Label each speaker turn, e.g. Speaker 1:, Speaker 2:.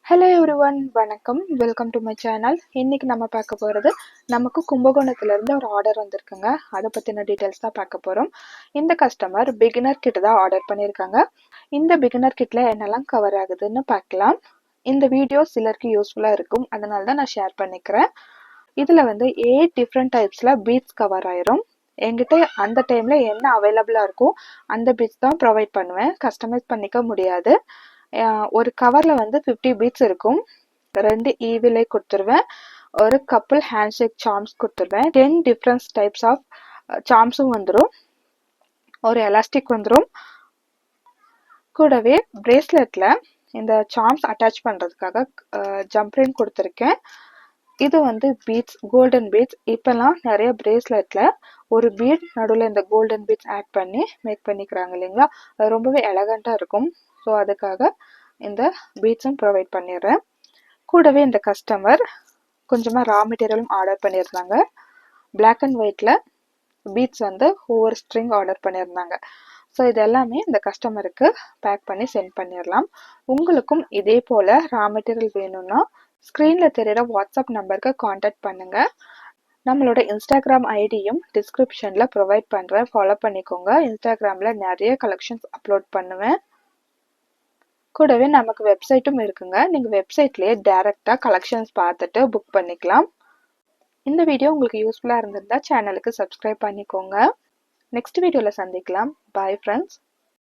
Speaker 1: Hello everyone, வணக்கம். Welcome to my channel. இன்னைக்கு நம்ம பார்க்க போகிறது நமக்கு கும்பகோணத்துலேருந்து ஒரு ஆர்டர் வந்திருக்குங்க. அதை பற்றின டீட்டெயில்ஸ் தான் பார்க்க போகிறோம். இந்த கஸ்டமர் பிகினர் கிட் தான் ஆர்டர் பண்ணியிருக்காங்க. இந்த பிகினர் கிட்டில் என்னெல்லாம் கவர் ஆகுதுன்னு பார்க்கலாம். இந்த வீடியோ சிலருக்கு யூஸ்ஃபுல்லாக இருக்கும், அதனால தான் நான் ஷேர் பண்ணிக்கிறேன். இதில் 8 டிஃப்ரெண்ட் டைப்ஸில் பீட்ஸ் கவர் ஆயிரும். என்கிட்ட அந்த டைமில் என்ன அவைலபிளாக இருக்கும் அந்த பீட்ஸ் தான் ப்ரொவைட் பண்ணுவேன். கஸ்டமைஸ் பண்ணிக்க முடியாது. ஒரு கவரில் 50 பீட்ஸ் இருக்கும். 2 ஈவிலை கொடுத்துருவேன். ஒரு கப்புள் ஹேண்ட்ஷேக் சார்ம்ஸ் கொடுத்துருவேன். 10 டிஃப்ரெண்ட் டைப்ஸ் ஆஃப் சார்ம்ஸும் வந்துடும். ஒரு எலாஸ்டிக் வந்துடும். கூடவே பிரேஸ்லெட்டில் இந்த சார்ம்ஸ் அட்டாச் பண்ணுறதுக்காக ஜம்ப்ரின் கொடுத்துருக்கேன். இது பீட்ஸ், கோல்டன் பீட்ஸ். இப்போல்லாம் நிறைய பிரேஸ்லெட்டில் ஒரு பீட் நடுவில் இந்த கோல்டன் பீட்ஸ் ஆட் பண்ணி மேக் பண்ணிக்கிறாங்க இல்லைங்களா? அது ரொம்பவே எலகண்ட்டாக இருக்கும். ஸோ அதுக்காக இந்த பீட்ஸும் ப்ரொவைட் பண்ணிடுறேன். கூடவே இந்த கஸ்டமர் கொஞ்சமாக ரா மெட்டீரியலும் ஆர்டர் பண்ணியிருந்தாங்க. பிளாக் அண்ட் ஒயிட்டில் பீட்ஸ் ஒவ்வொரு ஸ்ட்ரிங் ஆர்டர் பண்ணியிருந்தாங்க. ஸோ இது எல்லாமே இந்த கஸ்டமருக்கு பேக் பண்ணி சென்ட் பண்ணிடலாம். உங்களுக்கும் இதே போல் ரா மெட்டீரியல் வேணும்னா ஸ்க்ரீனில் தெரிகிற வாட்ஸ்அப் நம்பருக்கு காண்டாக்ட் பண்ணுங்கள். நம்மளோட இன்ஸ்டாகிராம் ஐடியும் டிஸ்கிரிப்ஷனில் ப்ரொவைட் பண்ணுறேன், ஃபாலோ பண்ணிக்கோங்க. இன்ஸ்டாகிராமில் நிறைய கலெக்ஷன்ஸ் அப்லோட் பண்ணுவேன். கூடவே நமக்கு வெப்சைட்டும் இருக்குங்க. நீங்கள் வெப்சைட்லேயே டைரெக்டாக கலெக்ஷன்ஸ் பார்த்துட்டு புக் பண்ணிக்கலாம். இந்த வீடியோ உங்களுக்கு யூஸ்ஃபுல்லாக இருந்திருந்தால் சேனலுக்கு சப்ஸ்கிரைப் பண்ணிக்கோங்க. நெக்ஸ்ட் வீடியோவில் சந்திக்கலாம். Bye friends.